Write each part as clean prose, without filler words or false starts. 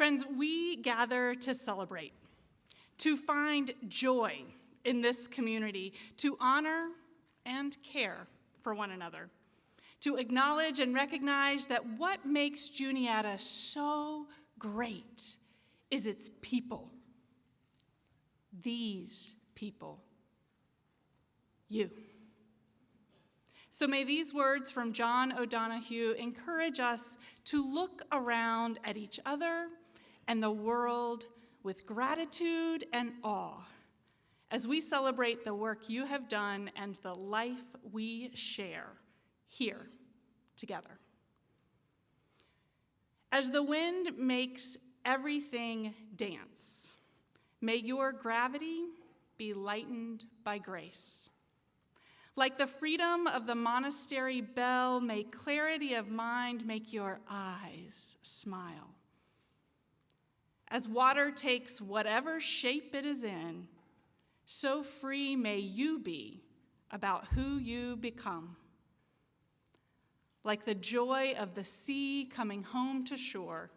Friends, we gather to celebrate, to find joy in this community, to honor and care for one another, to acknowledge and recognize that what makes Juniata so great is its people. These people. You. So may these words from John O'Donohue encourage us to look around at each other and the world with gratitude and awe as we celebrate the work you have done and the life we share here together. As the wind makes everything dance, may your gravity be lightened by grace. Like the freedom of the monastery bell, may clarity of mind make your eyes smile. As water takes whatever shape it is in, so free may you be about who you become. Like the joy of the sea coming home to shore,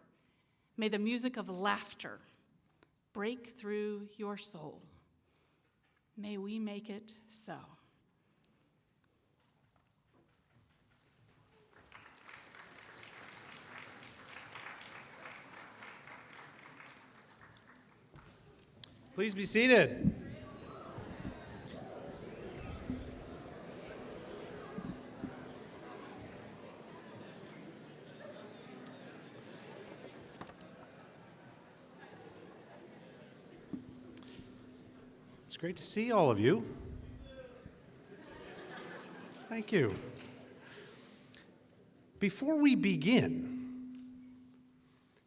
may the music of laughter break through your soul. May we make it so. Please be seated. It's great to see all of you. Thank you. Before we begin,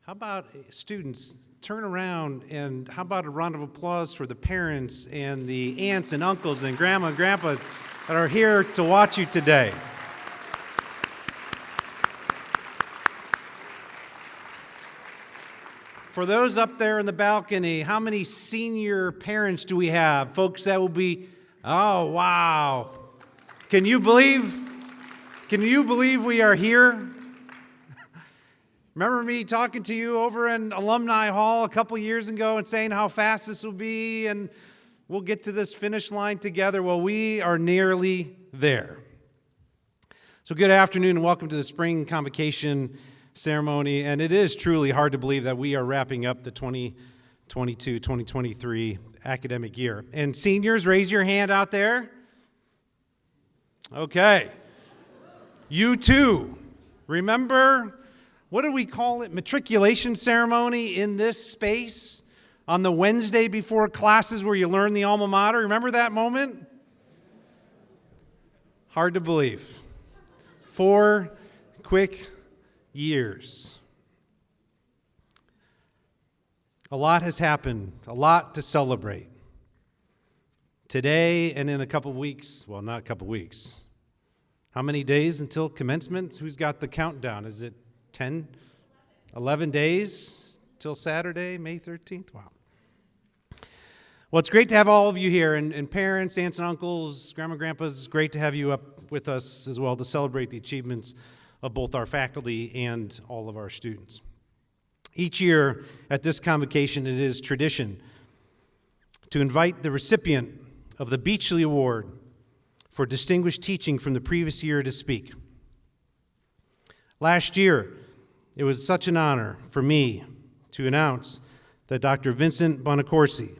how about students turn around and how about a round of applause for the parents and the aunts and uncles and grandma and grandpas that are here to watch you today. For those up there in the balcony, how many senior parents do we have? Folks that will be, oh, wow. Can you believe we are here? Remember me talking to you over in Alumni Hall a couple years ago and saying how fast this will be and we'll get to this finish line together? Well, we are nearly there. So good afternoon and welcome to the Spring Convocation ceremony. And it is truly hard to believe that we are wrapping up the 2022-2023 academic year. And seniors, raise your hand out there. Okay. You too. Remember, what do we call it? Matriculation ceremony in this space on the Wednesday before classes where you learn the alma mater. Remember that moment? Hard to believe. 4 quick years. A lot has happened, a lot to celebrate. Today and in a couple weeks, well, not a couple weeks. How many days until commencement? Who's got the countdown? Is it 10, 11 days till Saturday, May 13th? Wow. Well, it's great to have all of you here, and parents, aunts and uncles, grandma and grandpas, great to have you up with us as well to celebrate the achievements of both our faculty and all of our students. Each year at this convocation, it is tradition to invite the recipient of the Beachley Award for distinguished teaching from the previous year to speak. Last year, it was such an honor for me to announce that Dr. Vincent Bonacorsi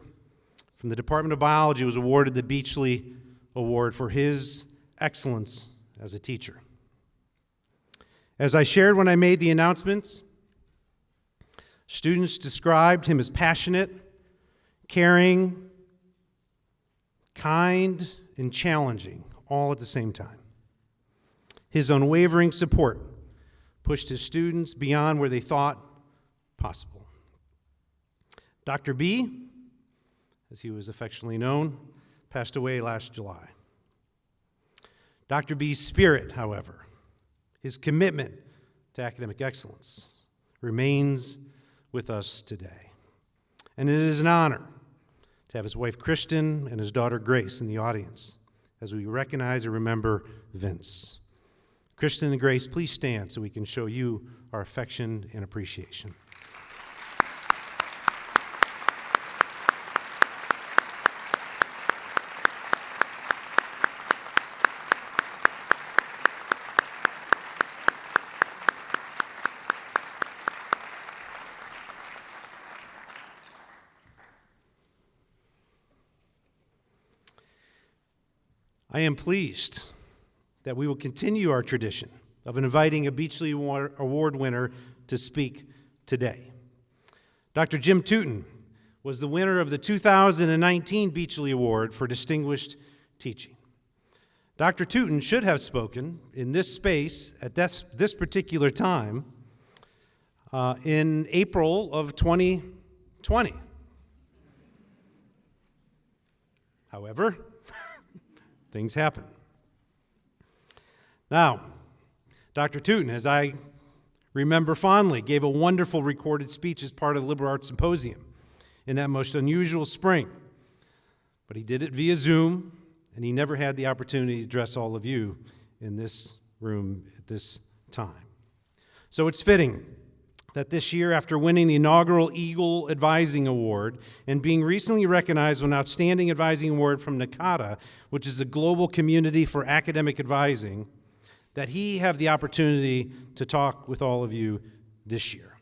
from the Department of Biology was awarded the Beachley Award for his excellence as a teacher. As I shared when I made the announcements, students described him as passionate, caring, kind, and challenging, all at the same time. His unwavering support pushed his students beyond where they thought possible. Dr. B, as he was affectionately known, passed away last July. Dr. B's spirit, however, his commitment to academic excellence remains with us today. And it is an honor to have his wife Kristen and his daughter Grace in the audience as we recognize and remember Vince. Kristen and Grace, please stand so we can show you our affection and appreciation. I am pleased that we will continue our tradition of inviting a Beachley Award winner to speak today. Dr. Jim Tootin was the winner of the 2019 Beachley Award for Distinguished Teaching. Dr. Tootin should have spoken in this space at this particular time in April of 2020. However, things happen. Now, Dr. Tootin, as I remember fondly, gave a wonderful recorded speech as part of the Liberal Arts Symposium in that most unusual spring. But he did it via Zoom, and he never had the opportunity to address all of you in this room at this time. So it's fitting that this year, after winning the inaugural Eagle Advising Award and being recently recognized with an Outstanding Advising Award from NACADA, which is the Global Community for Academic Advising, that he have the opportunity to talk with all of you this year.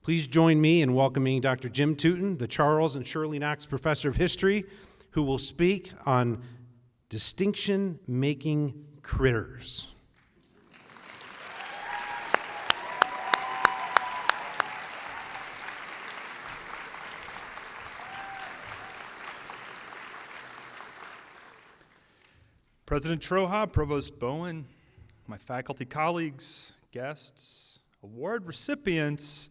Please join me in welcoming Dr. Jim Tootin, the Charles and Shirley Knox Professor of History, who will speak on distinction-making critters. President Troha, Provost Bowen, my faculty colleagues, guests, award recipients,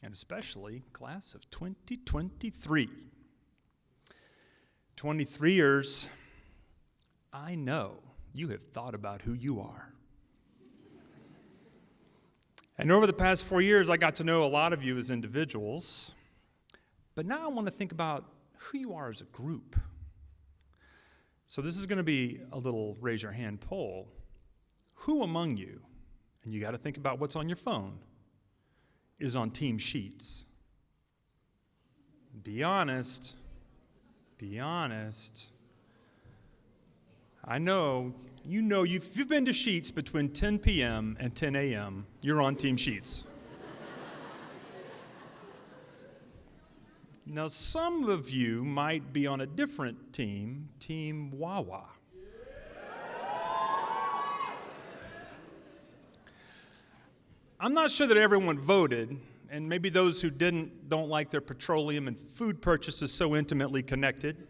and especially class of 2023. 23ers, I know you have thought about who you are. And over the past 4 years, I got to know a lot of you as individuals, but now I want to think about who you are as a group. So this is going to be a little raise your hand poll. Who among you, and you got to think about what's on your phone, is on team sheets? Be honest. Be honest. I know, if you've been to Sheets between 10 p.m. and 10 a.m., you're on team Sheets. Now, some of you might be on a different team, Team Wawa. I'm not sure that everyone voted, and maybe those who don't like their petroleum and food purchases so intimately connected.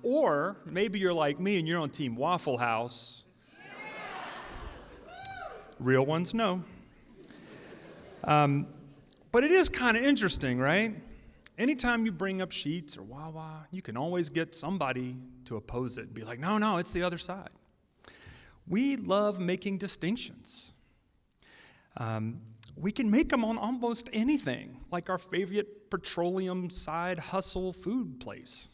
Or maybe you're like me and you're on Team Waffle House. Real ones, no. But it is kind of interesting, right? Anytime you bring up Sheets or Wawa, you can always get somebody to oppose it and be like, no, it's the other side. We love making distinctions. We can make them on almost anything, like our favorite petroleum side hustle food place.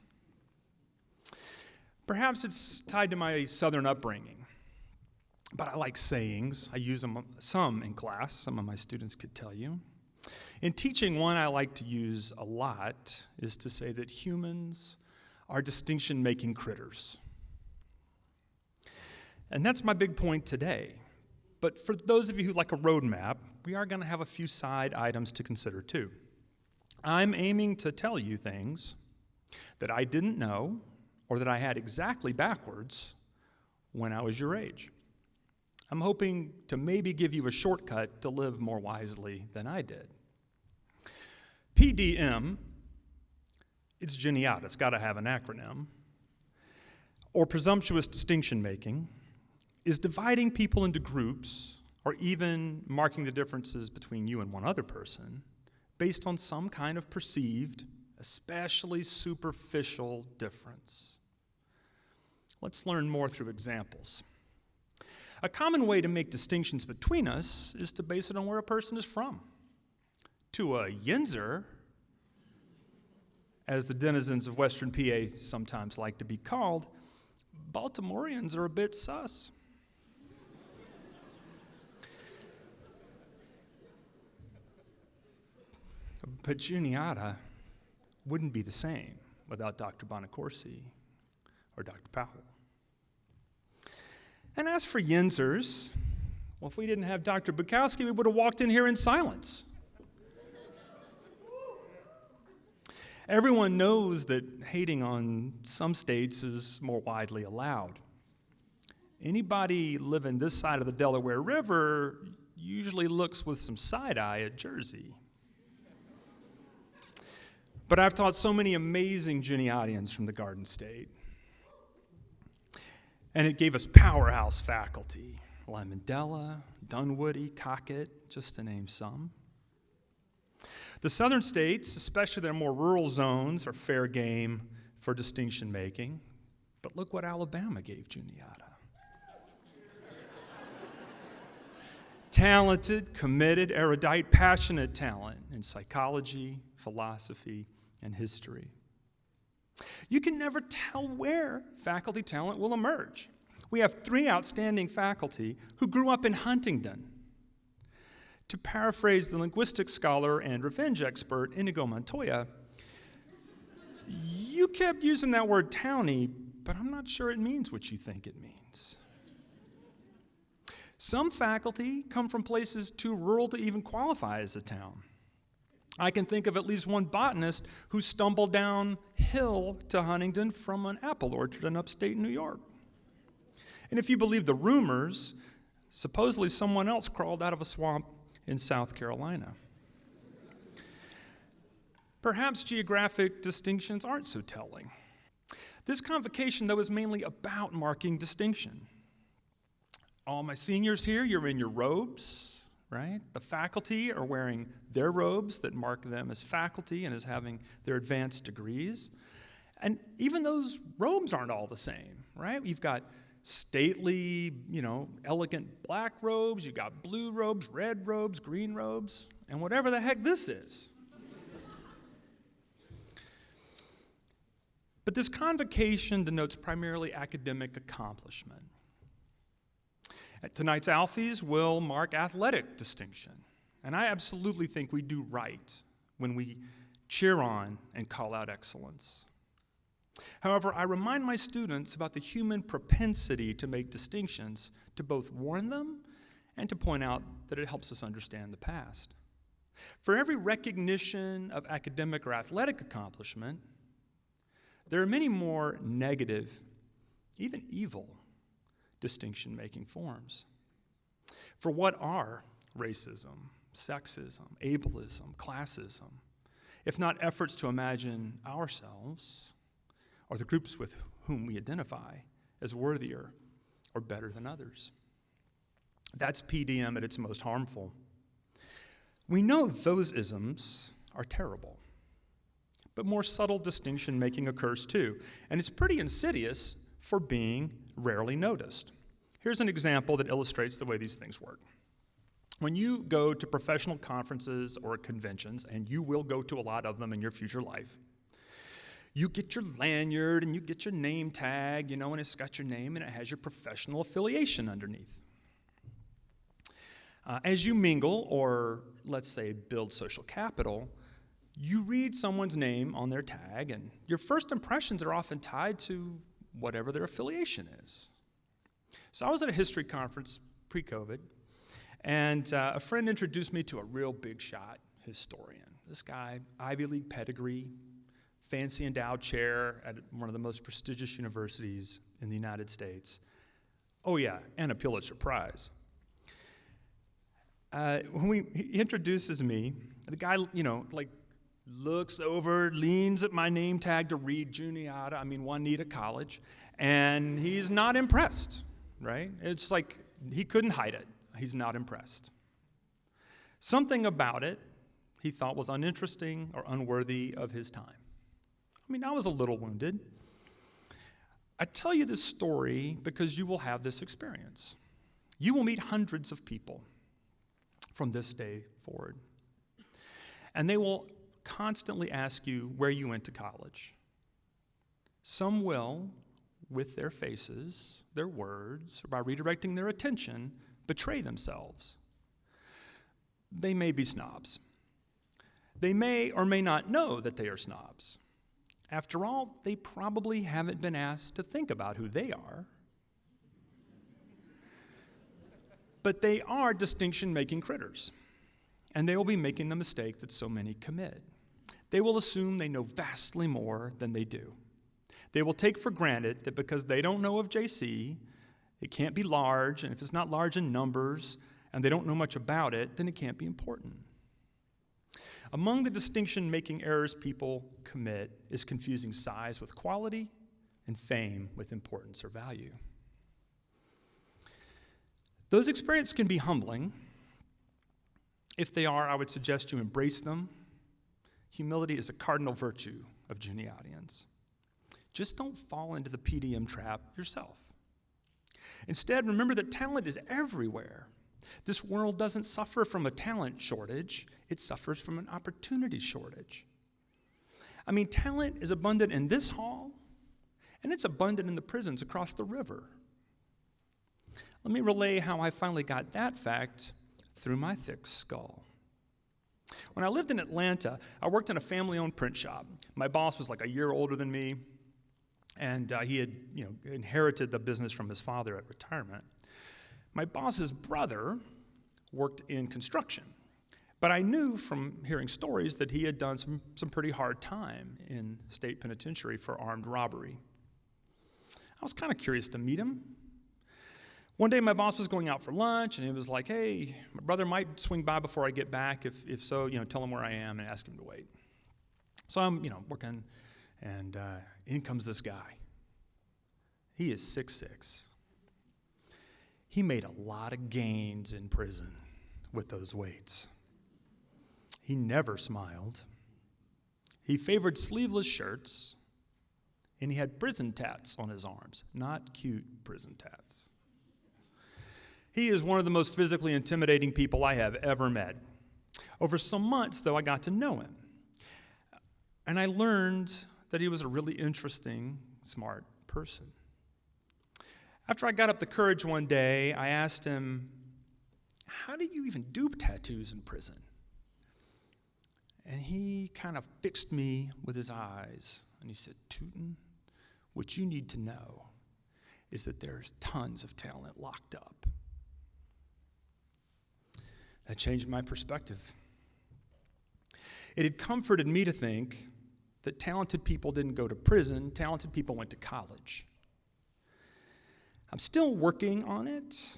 Perhaps it's tied to my Southern upbringing, but I like sayings. I use them some in class. Some of my students could tell you. In teaching, one I like to use a lot is to say that humans are distinction-making critters. And that's my big point today. But for those of you who like a roadmap, we are going to have a few side items to consider too. I'm aiming to tell you things that I didn't know or that I had exactly backwards when I was your age. I'm hoping to maybe give you a shortcut to live more wisely than I did. PDM, it's Juniata, it's got to have an acronym, or presumptuous distinction making, is dividing people into groups or even marking the differences between you and one other person based on some kind of perceived, especially superficial difference. Let's learn more through examples. A common way to make distinctions between us is to base it on where a person is from. To a Yinzer, as the denizens of Western PA sometimes like to be called, Baltimoreans are a bit sus. But Juniata wouldn't be the same without Dr. Bonacorsi or Dr. Powell. And as for Yinzers, well, if we didn't have Dr. Bukowski, we would have walked in here in silence. Everyone knows that hating on some states is more widely allowed. Anybody living this side of the Delaware River usually looks with some side-eye at Jersey. But I've taught so many amazing Juniatians from the Garden State. And it gave us powerhouse faculty, Lamandela, Dunwoody, Cockett, just to name some. The southern states, especially their more rural zones, are fair game for distinction making. But look what Alabama gave Juniata. Talented, committed, erudite, passionate talent in psychology, philosophy, and history. You can never tell where faculty talent will emerge. We have 3 outstanding faculty who grew up in Huntington. To paraphrase the linguistic scholar and revenge expert Inigo Montoya, you kept using that word townie, but I'm not sure it means what you think it means. Some faculty come from places too rural to even qualify as a town. I can think of at least one botanist who stumbled downhill to Huntington from an apple orchard in upstate New York. And if you believe the rumors, supposedly someone else crawled out of a swamp in South Carolina. Perhaps geographic distinctions aren't so telling. This convocation, though, is mainly about marking distinction. All my seniors here, you're in your robes, right? The faculty are wearing their robes that mark them as faculty and as having their advanced degrees. And even those robes aren't all the same, right? You've got stately, elegant black robes, you've got blue robes, red robes, green robes, and whatever the heck this is. But this convocation denotes primarily academic accomplishment. Tonight's Alfies will mark athletic distinction, and I absolutely think we do right when we cheer on and call out excellence. However, I remind my students about the human propensity to make distinctions, to both warn them and to point out that it helps us understand the past. For every recognition of academic or athletic accomplishment, there are many more negative, even evil, distinction-making forms. For what are racism, sexism, ableism, classism, if not efforts to imagine ourselves or the groups with whom we identify as worthier or better than others? That's PDM at its most harmful. We know those isms are terrible, but more subtle distinction-making occurs too, and it's pretty insidious for being rarely noticed. Here's an example that illustrates the way these things work. When you go to professional conferences or conventions, and you will go to a lot of them in your future life, you get your lanyard and you get your name tag, and it's got your name and it has your professional affiliation underneath. As you mingle, or let's say build social capital, you read someone's name on their tag, and your first impressions are often tied to whatever their affiliation is. So I was at a history conference pre-COVID, and a friend introduced me to a real big shot historian. This guy, Ivy League pedigree, fancy endowed chair at one of the most prestigious universities in the United States. Oh yeah, and a Pulitzer Prize. When he introduces me, the guy, looks over, leans at my name tag to read Juniata, Juanita College, and he's not impressed, right? It's like he couldn't hide it. He's not impressed. Something about it he thought was uninteresting or unworthy of his time. I was a little wounded. I tell you this story because you will have this experience. You will meet hundreds of people from this day forward, and they will constantly ask you where you went to college. Some will, with their faces, their words, or by redirecting their attention, betray themselves. They may be snobs. They may or may not know that they are snobs. After all, they probably haven't been asked to think about who they are. But they are distinction-making critters, and they will be making the mistake that so many commit. They will assume they know vastly more than they do. They will take for granted that because they don't know of JC, it can't be large, and if it's not large in numbers, and they don't know much about it, then it can't be important. Among the distinction-making errors people commit is confusing size with quality and fame with importance or value. Those experiences can be humbling. If they are, I would suggest you embrace them. Humility is a cardinal virtue of Juniatians. Just don't fall into the PDM trap yourself. Instead, remember that talent is everywhere. This world doesn't suffer from a talent shortage, it suffers from an opportunity shortage. I mean, talent is abundant in this hall, and it's abundant in the prisons across the river. Let me relay how I finally got that fact through my thick skull. When I lived in Atlanta, I worked in a family-owned print shop. My boss was like a year older than me, and he had inherited the business from his father at retirement. My boss's brother worked in construction, but I knew from hearing stories that he had done some pretty hard time in state penitentiary for armed robbery. I was kind of curious to meet him. One day my boss was going out for lunch, and he was like, "Hey, my brother might swing by before I get back. If so, tell him where I am and ask him to wait." So I'm, working, and in comes this guy. He is 6'6". He made a lot of gains in prison with those weights. He never smiled. He favored sleeveless shirts, and he had prison tats on his arms, not cute prison tats. He is one of the most physically intimidating people I have ever met. Over some months, though, I got to know him. And I learned that he was a really interesting, smart person. After I got up the courage one day, I asked him, "How do you even do tattoos in prison?" And he kind of fixed me with his eyes, and he said, "Tootin, what you need to know is that there's tons of talent locked up." That changed my perspective. It had comforted me to think that talented people didn't go to prison, talented people went to college. I'm still working on it,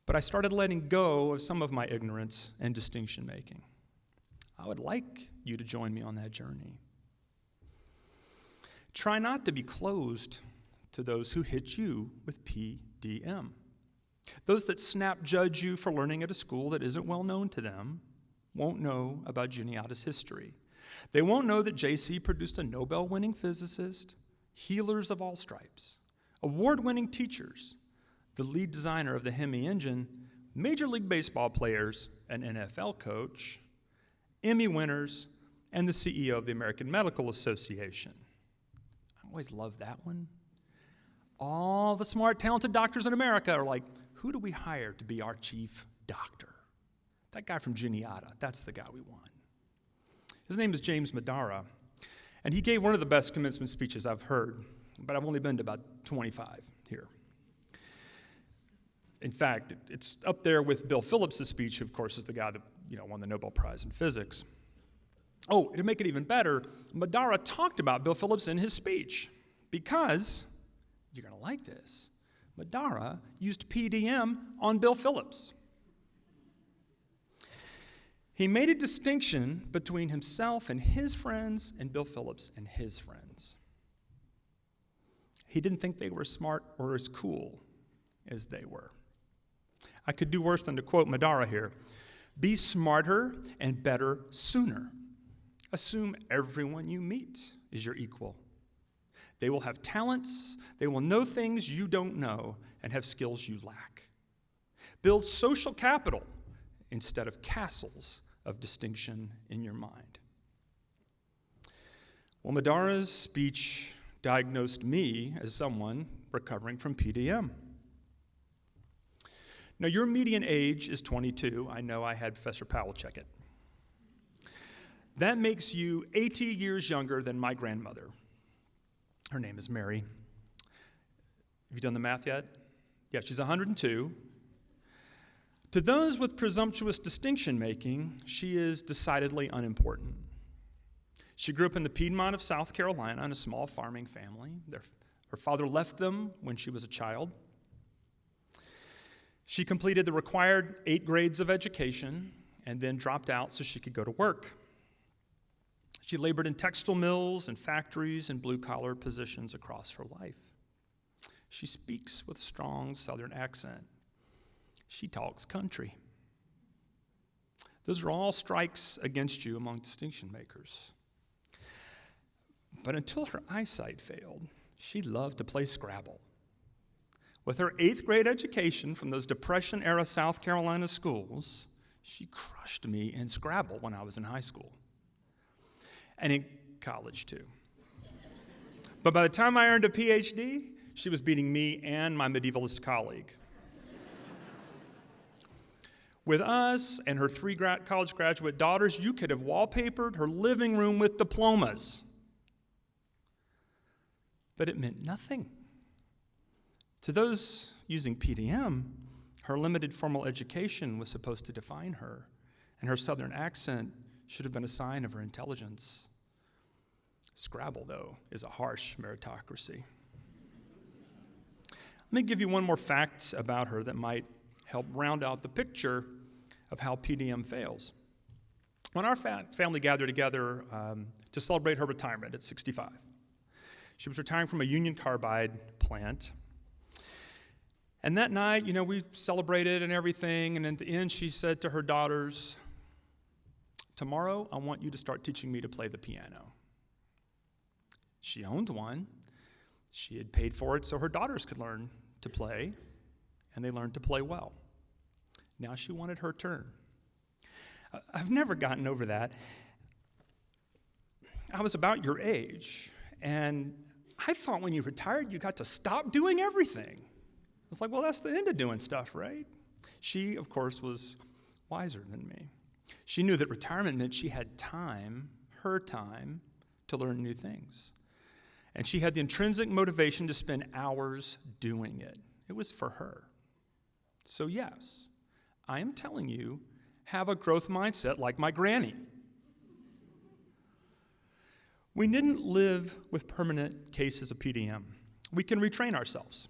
but I started letting go of some of my ignorance and distinction making. I would like you to join me on that journey. Try not to be closed to those who hit you with PDM. Those that snap judge you for learning at a school that isn't well known to them won't know about Juniata's history. They won't know that JC produced a Nobel-winning physicist, healers of all stripes, award-winning teachers, the lead designer of the Hemi engine, Major League Baseball players, an NFL coach, Emmy winners, and the CEO of the American Medical Association. I always love that one. All the smart, talented doctors in America are like, who do we hire to be our chief doctor? That guy from Juniata, that's the guy we want. His name is James Madara, and he gave one of the best commencement speeches I've heard, but I've only been to about 25 here. In fact, it's up there with Bill Phillips' speech, who, of course, is the guy that won the Nobel Prize in Physics. Oh, to make it even better, Madara talked about Bill Phillips in his speech because, you're going to like this, Madara used PDM on Bill Phillips. He made a distinction between himself and his friends and Bill Phillips and his friends. He didn't think they were smart or as cool as they were. I could do worse than to quote Madara here. Be smarter and better sooner. Assume everyone you meet is your equal. They will have talents, they will know things you don't know, and have skills you lack. Build social capital instead of castles of distinction in your mind. Well, Madara's speech diagnosed me as someone recovering from PDM. Now, your median age is 22. I know I had Professor Powell check it. That makes you 80 years younger than my grandmother. Her name is Mary. Have you done the math yet? Yeah, she's 102. To those with presumptuous distinction making, she is decidedly unimportant. She grew up in the Piedmont of South Carolina in a small farming family. Her father left them when she was a child. She completed the required 8 grades of education and then dropped out so she could go to work. She labored in textile mills and factories and blue-collar positions across her life. She speaks with a strong Southern accent. She talks country. Those are all strikes against you among distinction makers. But until her eyesight failed, she loved to play Scrabble. With her 8th grade education from those Depression-era South Carolina schools, she crushed me in Scrabble when I was in high school. And in college, too. But by the time I earned a PhD, she was beating me and my medievalist colleague. With us and her 3 college graduate daughters, you could have wallpapered her living room with diplomas. But it meant nothing. To those using PDM, her limited formal education was supposed to define her, and her Southern accent should have been a sign of her intelligence. Scrabble, though, is a harsh meritocracy. Let me give you one more fact about her that might help round out the picture of how PDM fails. When our family gathered together to celebrate her retirement at 65, she was retiring from a Union Carbide plant. And that night, we celebrated and everything, and at the end she said to her daughters, "Tomorrow, I want you to start teaching me to play the piano." She owned one. She had paid for it so her daughters could learn to play, and they learned to play well. Now she wanted her turn. I've never gotten over that. I was about your age, and I thought when you retired, you got to stop doing everything. It's like, well, that's the end of doing stuff, right? She, of course, was wiser than me. She knew that retirement meant she had time, her time, to learn new things. And she had the intrinsic motivation to spend hours doing it. It was for her. So yes, I am telling you, have a growth mindset like my granny. We didn't live with permanent cases of PDM. We can retrain ourselves.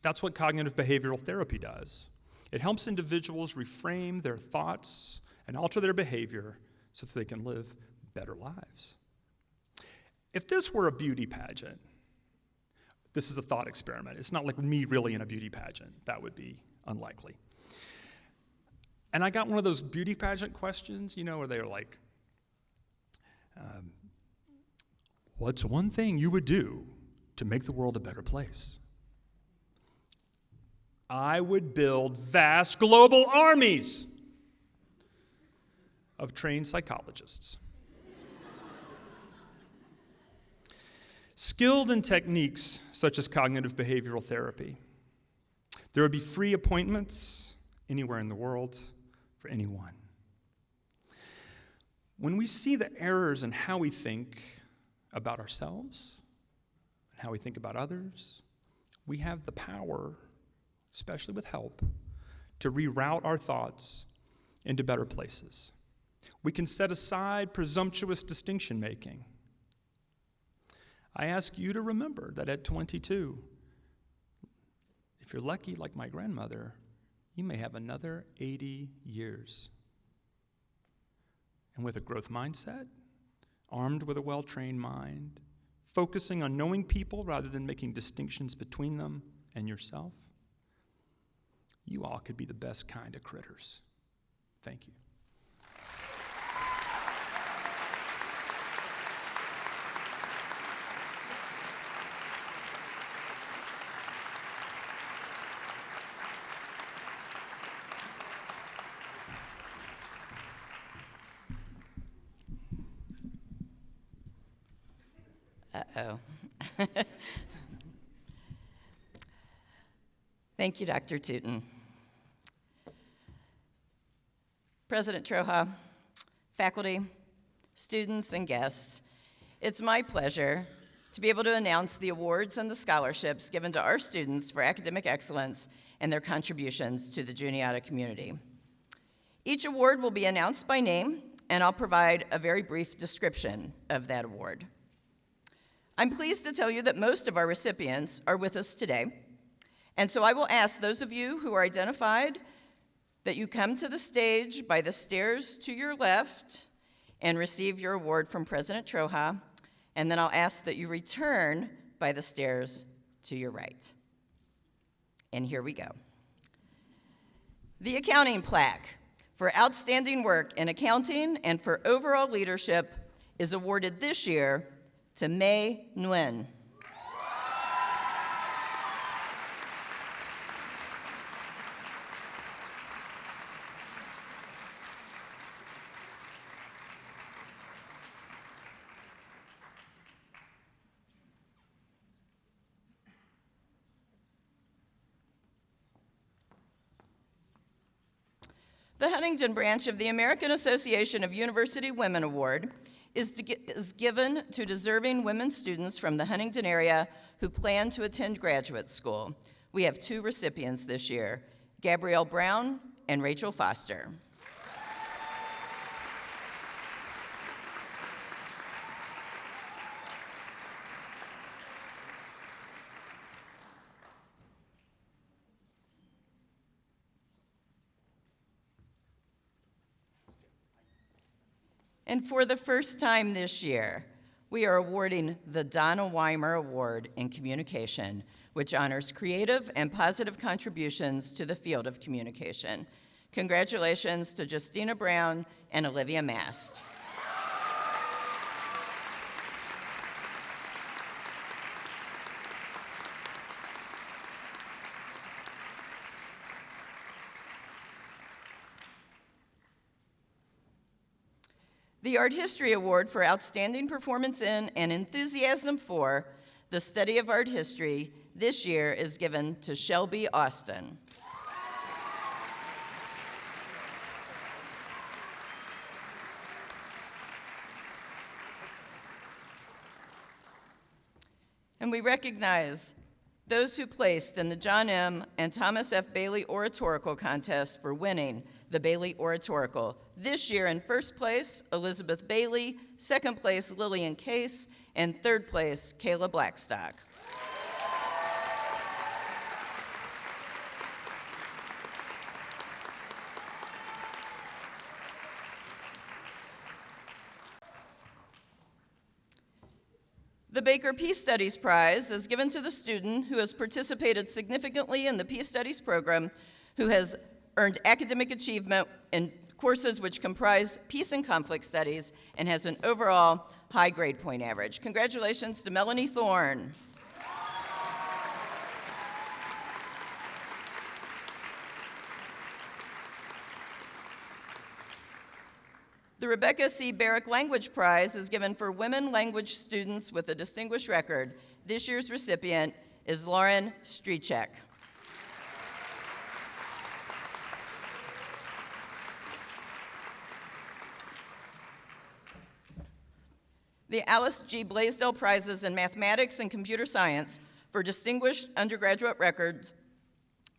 That's what cognitive behavioral therapy does. It helps individuals reframe their thoughts and alter their behavior so that they can live better lives. If this were a beauty pageant, this is a thought experiment. It's not like me really in a beauty pageant. That would be unlikely. And I got one of those beauty pageant questions, where they're like, what's one thing you would do to make the world a better place? I would build vast global armies of trained psychologists. Skilled in techniques such as cognitive behavioral therapy. There would be free appointments anywhere in the world for anyone. When we see the errors in how we think about ourselves and how we think about others, we have the power, especially with help, to reroute our thoughts into better places. We can set aside presumptuous distinction making. I ask you to remember that at 22, if you're lucky like my grandmother, you may have another 80 years. And with a growth mindset, armed with a well-trained mind, focusing on knowing people rather than making distinctions between them and yourself, you all could be the best kind of critters. Thank you. Uh-oh. Thank you, Dr. Tootin. President Troja, faculty, students, and guests, it's my pleasure to be able to announce the awards and the scholarships given to our students for academic excellence and their contributions to the Juniata community. Each award will be announced by name and I'll provide a very brief description of that award. I'm pleased to tell you that most of our recipients are with us today, and so I will ask those of you who are identified that you come to the stage by the stairs to your left and receive your award from President Troja, and then I'll ask that you return by the stairs to your right. And here we go. The accounting plaque for outstanding work in accounting and for overall leadership is awarded this year to May Nguyen. The Huntington branch of the American Association of University Women Award is given to deserving women students from the Huntington area who plan to attend graduate school. We have 2 recipients this year, Gabrielle Brown and Rachel Foster. And for the first time this year, we are awarding the Donna Weimer Award in Communication, which honors creative and positive contributions to the field of communication. Congratulations to Justina Brown and Olivia Mast. The Art History Award for Outstanding Performance in and Enthusiasm for the Study of Art History this year is given to Shelby Austin. And we recognize those who placed in the John M. and Thomas F. Bailey Oratorical Contest for winning the Bailey Oratorical. This year in first place, Elizabeth Bailey, second place, Lillian Case, and third place, Kayla Blackstock. The Baker Peace Studies Prize is given to the student who has participated significantly in the Peace Studies program, who has earned academic achievement in courses which comprise peace and conflict studies and has an overall high grade point average. Congratulations to Melanie Thorne. The Rebecca C. Barrick Language Prize is given for women language students with a distinguished record. This year's recipient is Lauren Strichek. The Alice G. Blaisdell Prizes in Mathematics and Computer Science for distinguished undergraduate records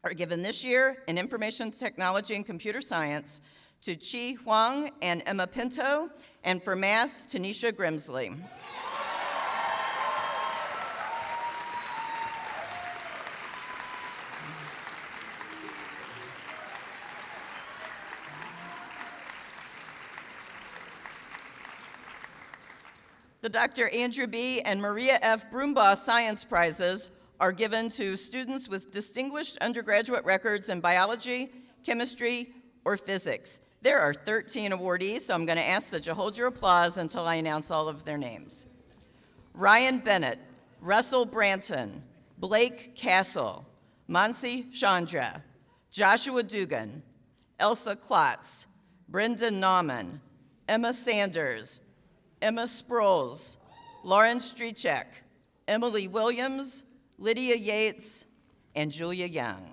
are given this year in Information Technology and Computer Science to Chi Huang and Emma Pinto, and for math, Tanisha Grimsley. The Dr. Andrew B. and Maria F. Broombaugh Science Prizes are given to students with distinguished undergraduate records in biology, chemistry, or physics. There are 13 awardees, so I'm going to ask that you hold your applause until I announce all of their names. Ryan Bennett, Russell Branton, Blake Castle, Mansi Chandra, Joshua Dugan, Elsa Klotz, Brendan Nauman, Emma Sanders, Emma Sproles, Lauren Strichek, Emily Williams, Lydia Yates, and Julia Young.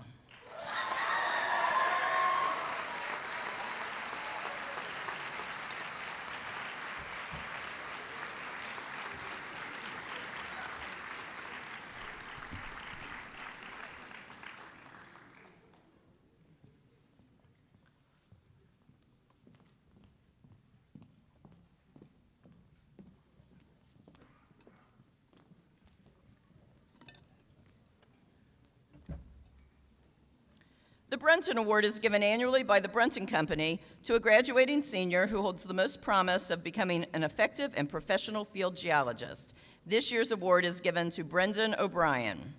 The Brunton Award is given annually by the Brunton Company to a graduating senior who holds the most promise of becoming an effective and professional field geologist. This year's award is given to Brendan O'Brien.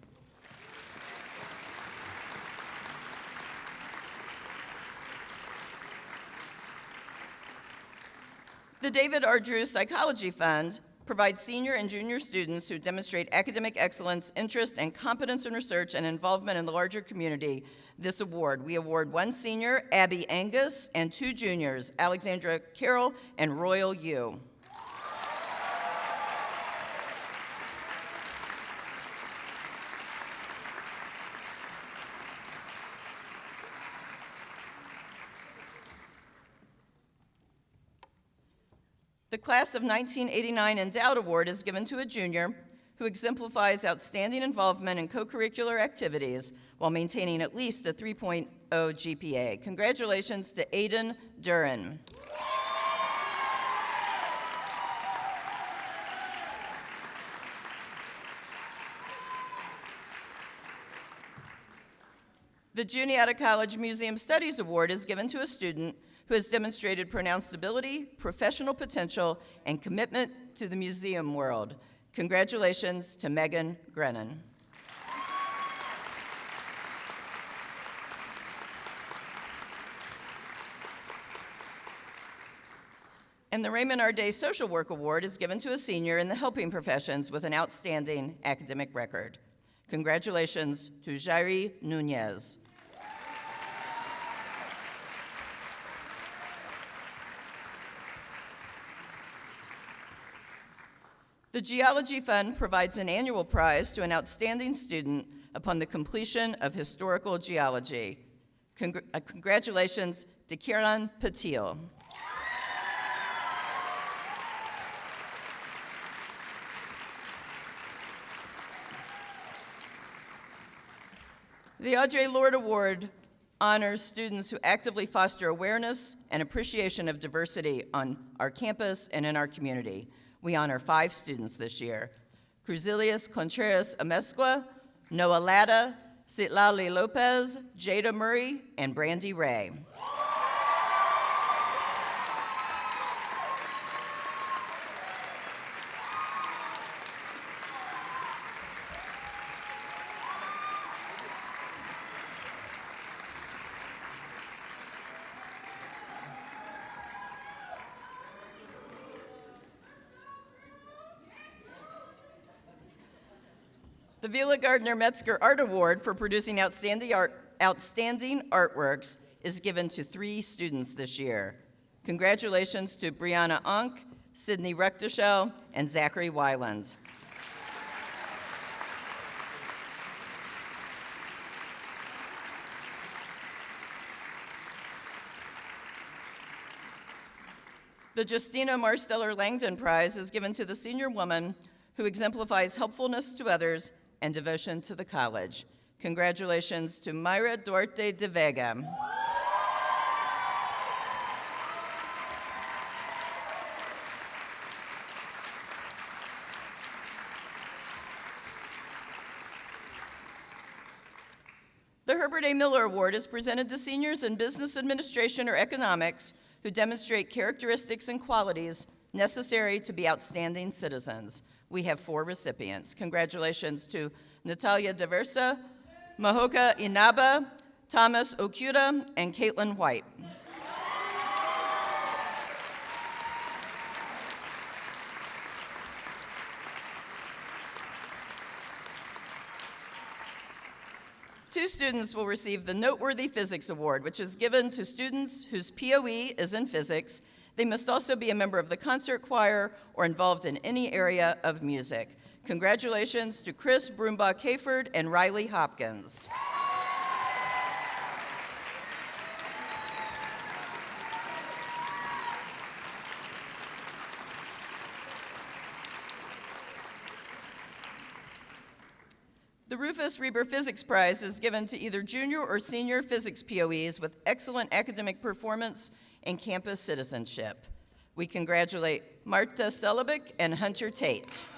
The David R. Drew Psychology Fund provides senior and junior students who demonstrate academic excellence, interest, and competence in research and involvement in the larger community this award. We award one senior, Abby Angus, and two juniors, Alexandra Carroll and Royal Yu. The Class of 1989 Endowed Award is given to a junior who exemplifies outstanding involvement in co-curricular activities while maintaining at least a 3.0 GPA. Congratulations to Aiden Duran. The Juniata College Museum Studies Award is given to a student who has demonstrated pronounced ability, professional potential, and commitment to the museum world. Congratulations to Megan Grennan. And the Raymond R. Day Social Work Award is given to a senior in the helping professions with an outstanding academic record. Congratulations to Jairi Nunez. The Geology Fund provides an annual prize to an outstanding student upon the completion of historical geology. Congratulations to Kiran Patil. The Audre Lorde Award honors students who actively foster awareness and appreciation of diversity on our campus and in our community. We honor 5 students this year: Cruzilius Contreras Amesqua, Noah Latta, Citlali Lopez, Jada Murray, and Brandy Ray. The Vila Gardner Metzger Art Award for producing outstanding artworks is given to 3 students this year. Congratulations to Brianna Unk, Sydney Rechteschel, and Zachary Weiland. The Justina Marsteller Langdon Prize is given to the senior woman who exemplifies helpfulness to others and devotion to the college. Congratulations to Mayra Duarte de Vega. The Herbert A. Miller Award is presented to seniors in business administration or economics who demonstrate characteristics and qualities necessary to be outstanding citizens. We have 4 recipients. Congratulations to Natalia Diversa, Mahoka Inaba, Thomas Okuda, and Caitlin White. Two students will receive the Noteworthy Physics Award, which is given to students whose POE is in physics. They must also be a member of the concert choir or involved in any area of music. Congratulations to Chris Broombach-Hayford and Riley Hopkins. The Rufus Reber Physics Prize is given to either junior or senior physics POEs with excellent academic performance and campus citizenship. We congratulate Marta Celebic and Hunter Tate.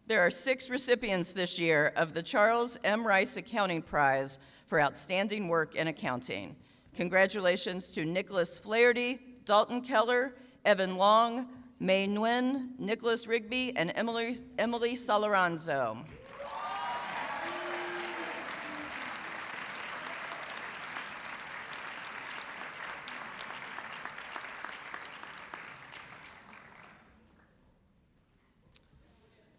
There are 6 recipients this year of the Charles M. Rice Accounting Prize for outstanding work in accounting. Congratulations to Nicholas Flaherty, Dalton Keller, Evan Long, May Nguyen, Nicholas Rigby, and Emily Soloranzo.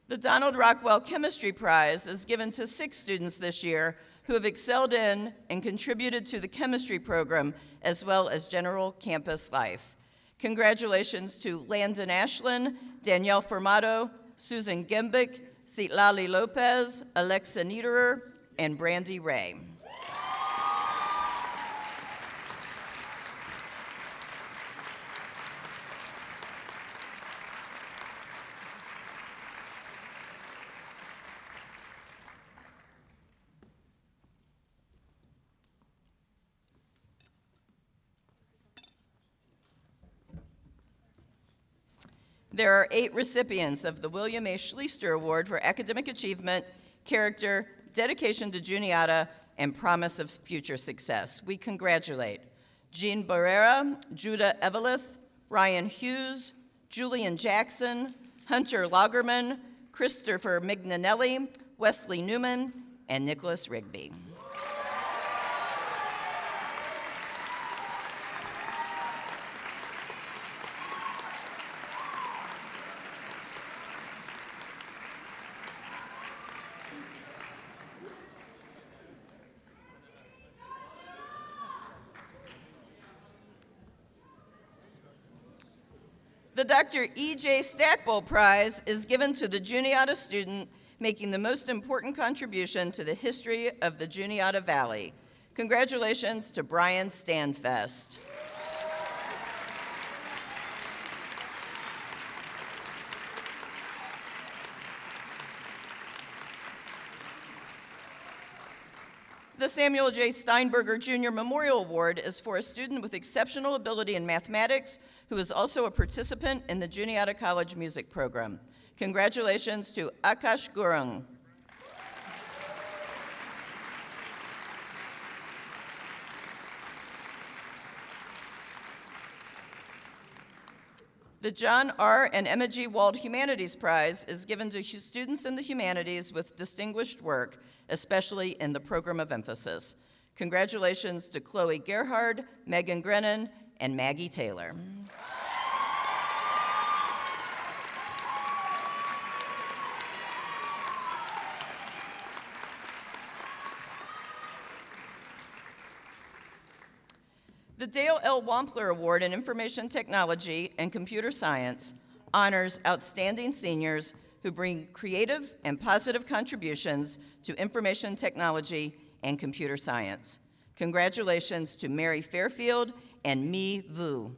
The Donald Rockwell Chemistry Prize is given to 6 students this year who have excelled in and contributed to the chemistry program as well as general campus life. Congratulations to Landon Ashlin, Danielle Formato, Susan Gembick, Citlali Lopez, Alexa Niederer, and Brandy Ray. There are 8 recipients of the William A. Schleister Award for Academic Achievement, Character, Dedication to Juniata, and Promise of Future Success. We congratulate Jean Barrera, Judah Eveleth, Ryan Hughes, Julian Jackson, Hunter Lagerman, Christopher Mignanelli, Wesley Newman, and Nicholas Rigby. The Dr. E.J. Stackpole Prize is given to the Juniata student making the most important contribution to the history of the Juniata Valley. Congratulations to Brian Stanfest. The Samuel J. Steinberger Jr. Memorial Award is for a student with exceptional ability in mathematics who is also a participant in the Juniata College music program. Congratulations to Akash Gurung. The John R. and Emma G. Wald Humanities Prize is given to students in the humanities with distinguished work, especially in the program of emphasis. Congratulations to Chloe Gerhard, Megan Grennan, and Maggie Taylor. The Dale L. Wampler Award in Information Technology and Computer Science honors outstanding seniors who bring creative and positive contributions to information technology and computer science. Congratulations to Mary Fairfield and Mi Vu.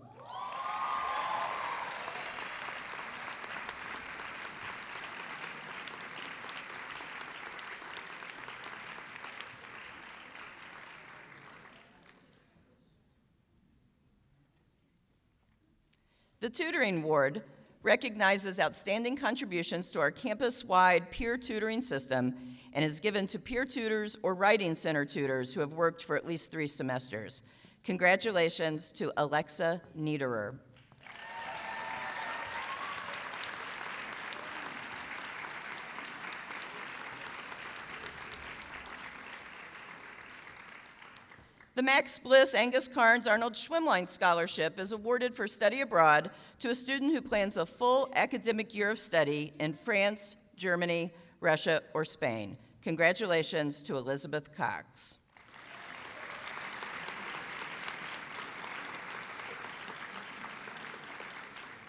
The Tutoring Award recognizes outstanding contributions to our campus-wide peer tutoring system and is given to peer tutors or writing center tutors who have worked for at least 3 semesters. Congratulations to Alexa Niederer. The Max Bliss Angus Carnes Arnold Schwimmline Scholarship is awarded for study abroad to a student who plans a full academic year of study in France, Germany, Russia, or Spain. Congratulations to Elizabeth Cox.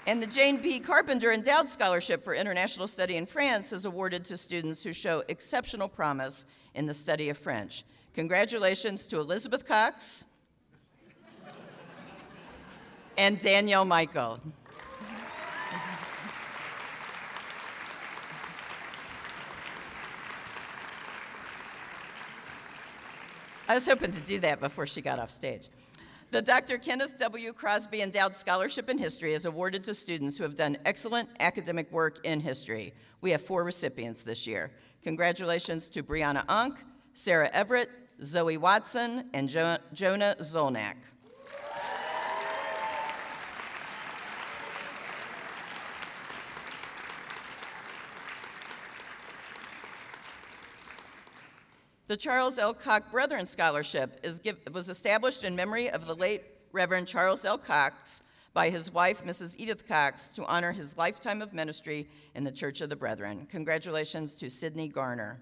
And the Jane P. Carpenter Endowed Scholarship for International Study in France is awarded to students who show exceptional promise in the study of French. Congratulations to Elizabeth Cox and Danielle Michael. I was hoping to do that before she got off stage. The Dr. Kenneth W. Crosby Endowed Scholarship in History is awarded to students who have done excellent academic work in history. We have 4 recipients this year. Congratulations to Brianna Unk, Sarah Everett, Zoe Watson, and Jonah Zolnak. The Charles L. Cox Brethren Scholarship was established in memory of the late Reverend Charles L. Cox by his wife, Mrs. Edith Cox, to honor his lifetime of ministry in the Church of the Brethren. Congratulations to Sidney Garner.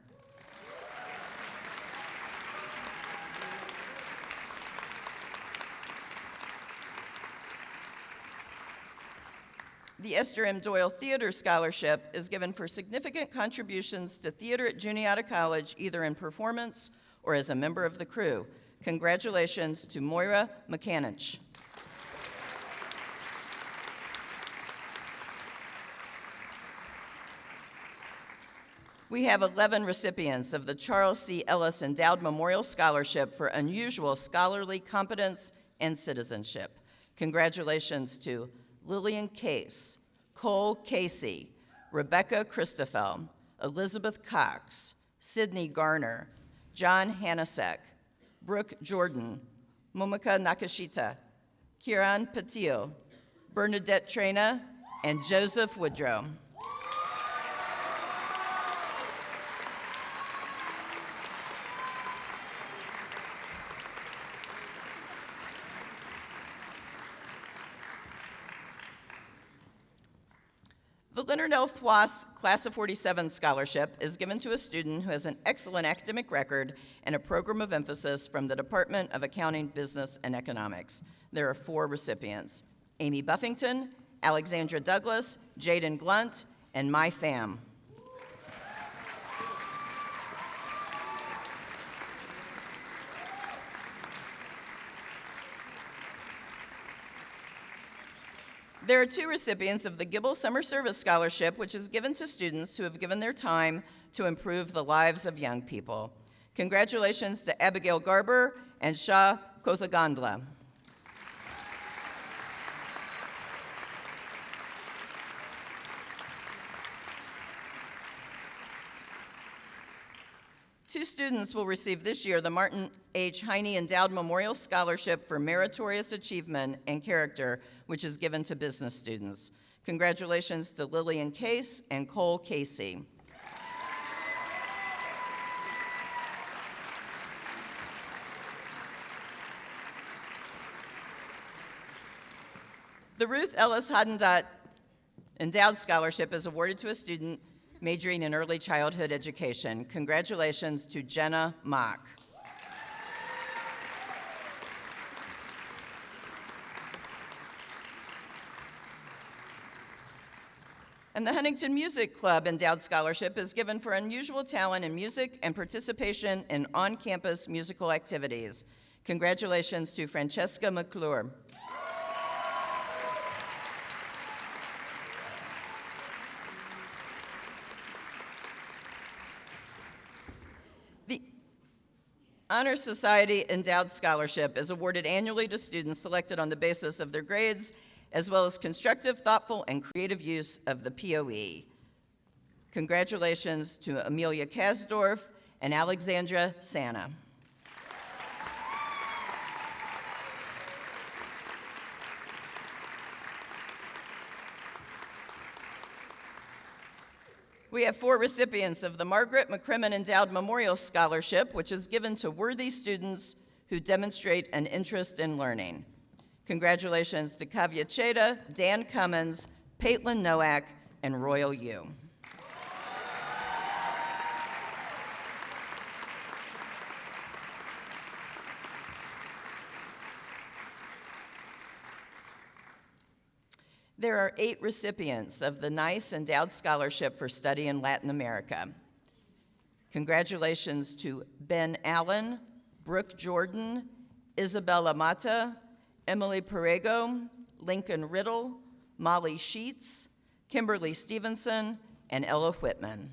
The Esther M. Doyle Theater Scholarship is given for significant contributions to theater at Juniata College, either in performance or as a member of the crew. Congratulations to Moira McCanich. We have 11 recipients of the Charles C. Ellis Endowed Memorial Scholarship for unusual scholarly competence and citizenship. Congratulations to Lillian Case, Cole Casey, Rebecca Christoffel, Elizabeth Cox, Sidney Garner, John Hanasek, Brooke Jordan, Momika Nakashita, Kiran Patil, Bernadette Trena, and Joseph Woodrow. The Leonard L. Floss Class of 47 Scholarship is given to a student who has an excellent academic record and a program of emphasis from the Department of Accounting, Business, and Economics. There are 4 recipients: Amy Buffington, Alexandra Douglas, Jaden Glunt, and Mai Pham. There are 2 recipients of the Gibble Summer Service Scholarship, which is given to students who have given their time to improve the lives of young people. Congratulations to Abigail Garber and Shah Kothagandla. Two students will receive this year the Martin H. Heine Endowed Memorial Scholarship for Meritorious Achievement and Character, which is given to business students. Congratulations to Lillian Case and Cole Casey. The Ruth Ellis Hadendot Endowed Scholarship is awarded to a student majoring in early childhood education. Congratulations to Jenna Mock. And the Huntington Music Club Endowed Scholarship is given for unusual talent in music and participation in on-campus musical activities. Congratulations to Francesca McClure. The Honor Society Endowed Scholarship is awarded annually to students selected on the basis of their grades, as well as constructive, thoughtful, and creative use of the POE. Congratulations to Amelia Kasdorf and Alexandra Sana. We have 4 recipients of the Margaret McCrimmon Endowed Memorial Scholarship, which is given to worthy students who demonstrate an interest in learning. Congratulations to Kavya Cheda, Dan Cummins, Paitlin Nowak, and Royal Yu. There are 8 recipients of the NICE Endowed Scholarship for Study in Latin America. Congratulations to Ben Allen, Brooke Jordan, Isabella Mata, Emily Perego, Lincoln Riddle, Molly Sheets, Kimberly Stevenson, and Ella Whitman.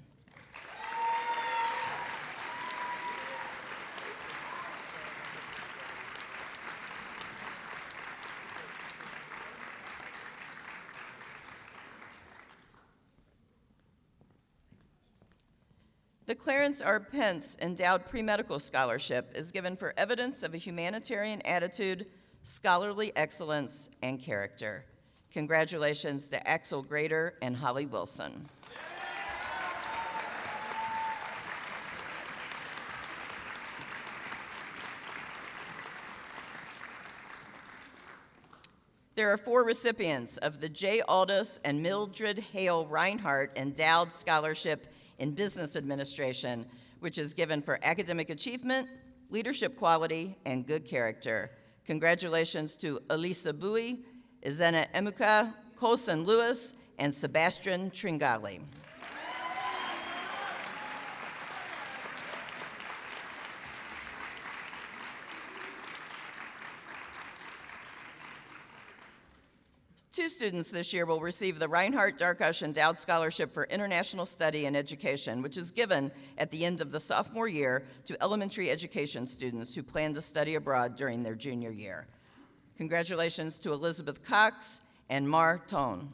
The Clarence R. Pence Endowed Pre-Medical Scholarship is given for evidence of a humanitarian attitude, scholarly excellence, and character. Congratulations to Axel Grader and Holly Wilson. There are 4 recipients of the J. Aldous and Mildred Hale Reinhardt Endowed Scholarship in Business Administration, which is given for academic achievement, leadership quality, and good character. Congratulations to Elisa Bui, Izena Emuka, Colson Lewis, and Sebastian Tringali. Two students this year will receive the Reinhardt Darkush Endowed Scholarship for International Study and Education, which is given at the end of the sophomore year to elementary education students who plan to study abroad during their junior year. Congratulations to Elizabeth Cox and Mar Tone.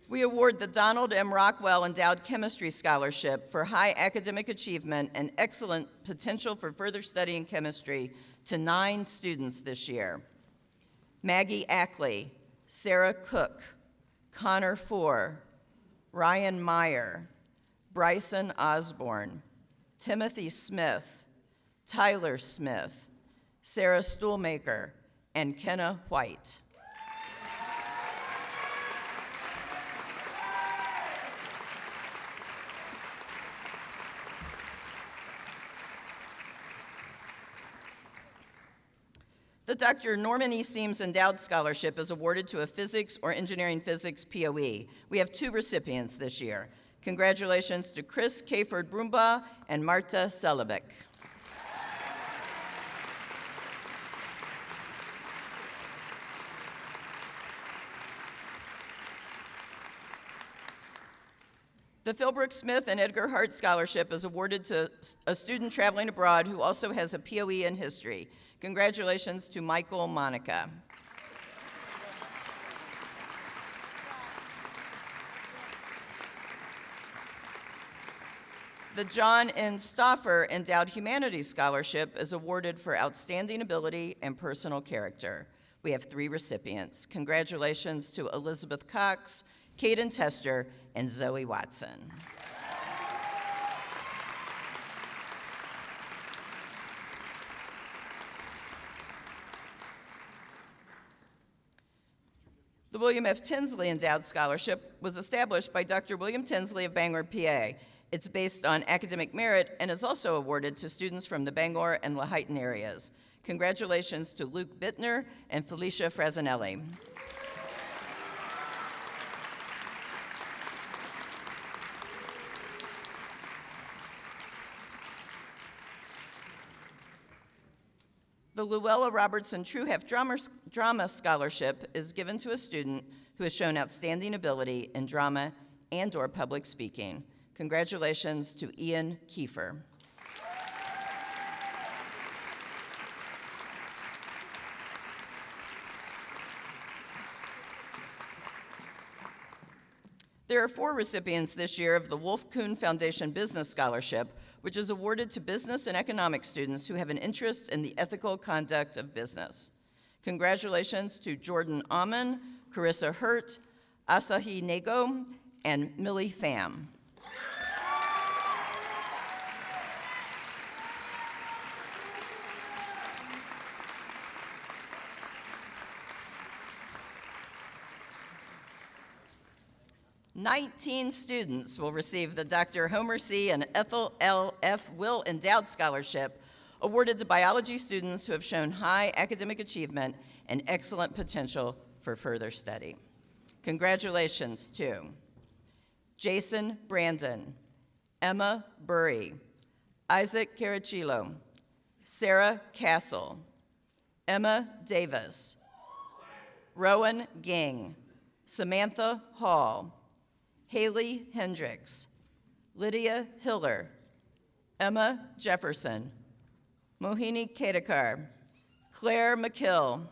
We award the Donald M. Rockwell Endowed Chemistry Scholarship for high academic achievement and excellent potential for further study in chemistry to 9 students this year. Maggie Ackley, Sarah Cook, Connor Four, Ryan Meyer, Bryson Osborne, Timothy Smith, Tyler Smith, Sarah Stuhlmaker, and Kenna White. The Dr. Norman E. Seams Endowed Scholarship is awarded to a physics or engineering physics POE. We have 2 recipients this year. Congratulations to Chris Kayford Brumbaugh and Marta Selibek. The Philbrook Smith and Edgar Hart Scholarship is awarded to a student traveling abroad who also has a POE in history. Congratulations to Michael Monica. The John N. Stauffer Endowed Humanities Scholarship is awarded for outstanding ability and personal character. We have 3 recipients. Congratulations to Elizabeth Cox, Caden Tester, and Zoe Watson. The William F. Tinsley Endowed Scholarship was established by Dr. William Tinsley of Bangor, PA. It's based on academic merit and is also awarded to students from the Bangor and Laheyton areas. Congratulations to Luke Bittner and Felicia Frasinelli. The Luella Robertson Trueheff Drama Scholarship is given to a student who has shown outstanding ability in drama and/or public speaking. Congratulations to Ian Kiefer. There are 4 recipients this year of the Wolf Kuhn Foundation Business Scholarship, which is awarded to business and economics students who have an interest in the ethical conduct of business. Congratulations to Jordan Amon, Carissa Hurt, Asahi Nego, and Millie Pham. Nineteen students will receive the Dr. Homer C. and Ethel L. F. Will Endowed Scholarship, awarded to biology students who have shown high academic achievement and excellent potential for further study. Congratulations to Jason Brandon, Emma Burry, Isaac Carachillo, Sarah Castle, Emma Davis, Rowan Ging, Samantha Hall, Haley Hendricks, Lydia Hiller, Emma Jefferson, Mohini Kedekar, Claire McKill,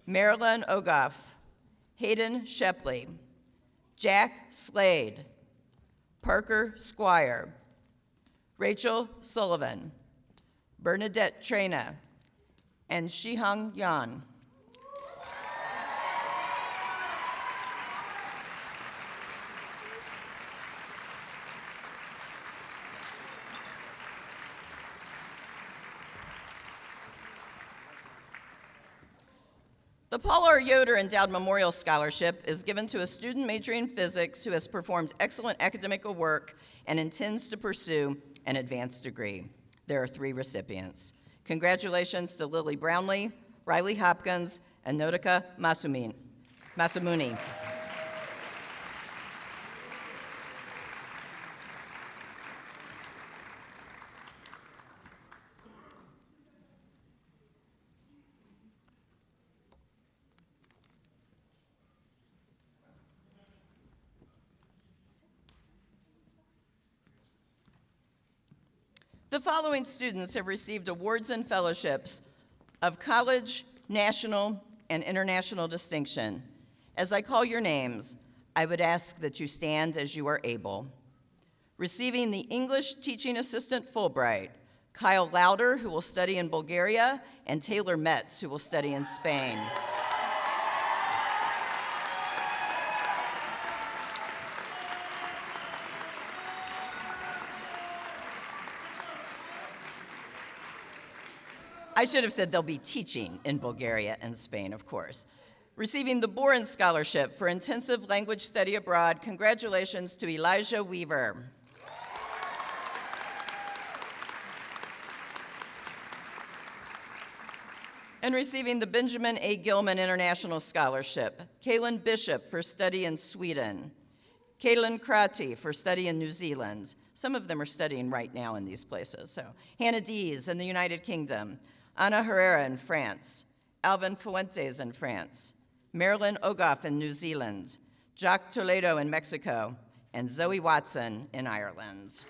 Marilyn Ogoff, Hayden Shepley, Jack Slade, Parker Squire, Rachel Sullivan, Bernadette Trena, and Shihang Yan. The Paul R. Yoder Endowed Memorial Scholarship is given to a student majoring in physics who has performed excellent academic work and intends to pursue an advanced degree. There are 3 recipients. Congratulations to Lily Brownlee, Riley Hopkins, and Notika Masamuni. The following students have received awards and fellowships of college, national, and international distinction. As I call your names, I would ask that you stand as you are able. Receiving the English Teaching Assistant Fulbright, Kyle Lauder, who will study in Bulgaria, and Taylor Metz, who will study in Spain. I should have said they'll be teaching in Bulgaria and Spain, of course. Receiving the Boren Scholarship for Intensive Language Study Abroad, congratulations to Elijah Weaver. And receiving the Benjamin A. Gilman International Scholarship, Kaylin Bishop for study in Sweden, Kaylin Krati for study in New Zealand. Some of them are studying right now in these places. So Hannah Dees in the United Kingdom, Ana Herrera in France, Alvin Fuentes in France, Marilyn Ogoff in New Zealand, Jacques Toledo in Mexico, and Zoe Watson in Ireland.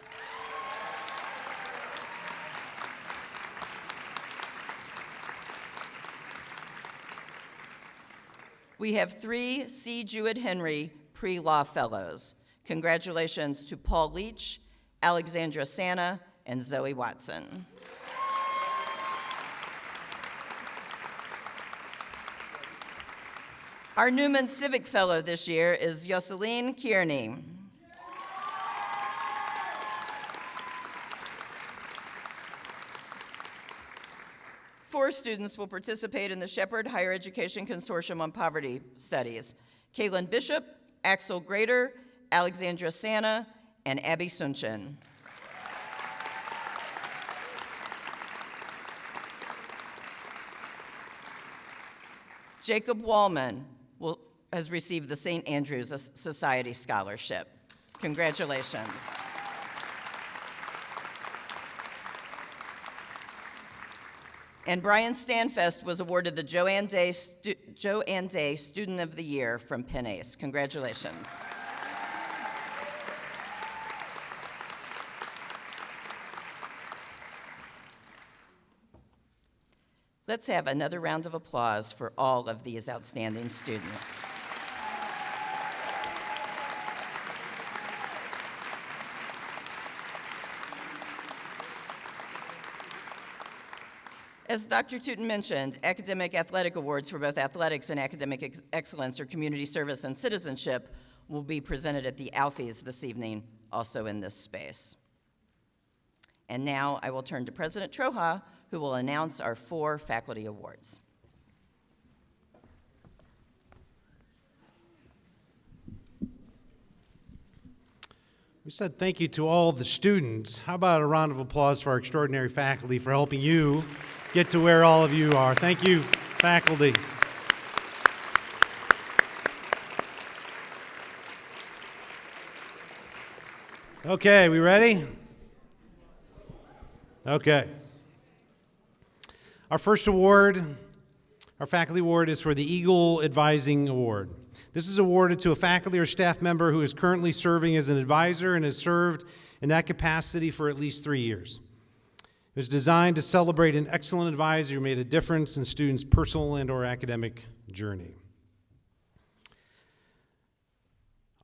We have 3 C. Jewett Henry Pre-Law Fellows. Congratulations to Paul Leach, Alexandra Santa, and Zoe Watson. Our Newman Civic Fellow this year is Yoseline Kearney. Four students will participate in the Shepherd Higher Education Consortium on Poverty Studies: Kaylin Bishop, Axel Grader, Alexandra Santa, and Abby Sunchin. Jacob Wallman has received the St. Andrews Society Scholarship. Congratulations. And Brian Stanfest was awarded the Joanne Day Student of the Year from Penn Ace. Congratulations. Let's have another round of applause for all of these outstanding students. As Dr. Tootin mentioned, academic athletic awards for both athletics and academic excellence or community service and citizenship will be presented at the Alfies this evening, also in this space. And now I will turn to President Troja, who will announce our 4 faculty awards. We said thank you to all the students. How about a round of applause for our extraordinary faculty for helping you get to where all of you are. Thank you, faculty. Okay, we ready? Okay. Our first award, our faculty award, is for the Eagle Advising Award. This is awarded to a faculty or staff member who is currently serving as an advisor and has served in that capacity for at least 3 years. It was designed to celebrate an excellent advisor who made a difference in students' personal and/or academic journey.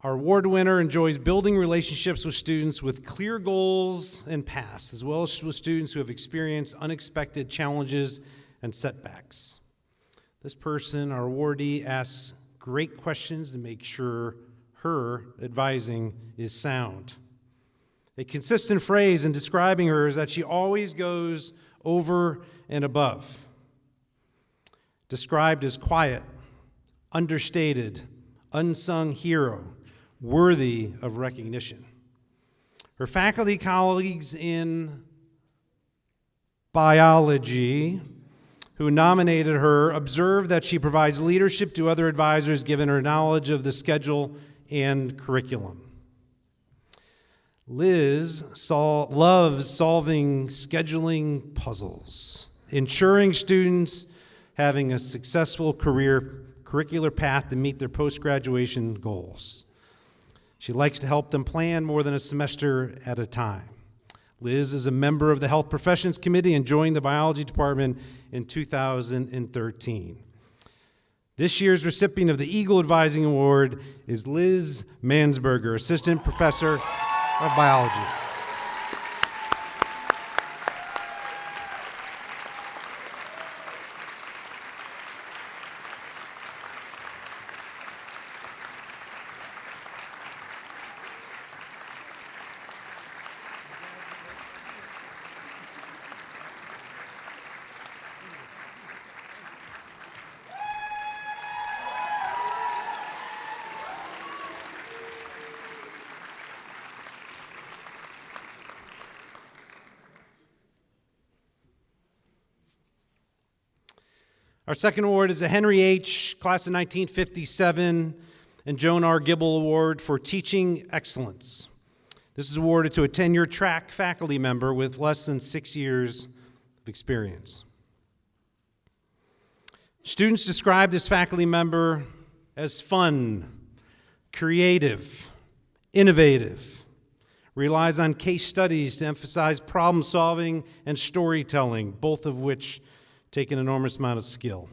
Our award winner enjoys building relationships with students with clear goals and paths, as well as with students who have experienced unexpected challenges and setbacks. This person, our awardee, asks great questions to make sure her advising is sound. A consistent phrase in describing her is that she always goes over and above. Described as quiet, understated, unsung hero, worthy of recognition. Her faculty colleagues in biology who nominated her observed that she provides leadership to other advisors given her knowledge of the schedule and curriculum. Liz loves solving scheduling puzzles, ensuring students having a successful curricular path to meet their post-graduation goals. She likes to help them plan more than a semester at a time. Liz is a member of the Health Professions Committee and joined the biology department in 2013. This year's recipient of the Eagle Advising Award is Liz Mansberger, Assistant Professor of Biology. Our second award is the Henry H. Class of 1957 and Joan R. Gibble Award for Teaching Excellence. This is awarded to a tenure track faculty member with less than 6 years of experience. Students describe this faculty member as fun, creative, innovative, relies on case studies to emphasize problem solving and storytelling, both of which take an enormous amount of skill.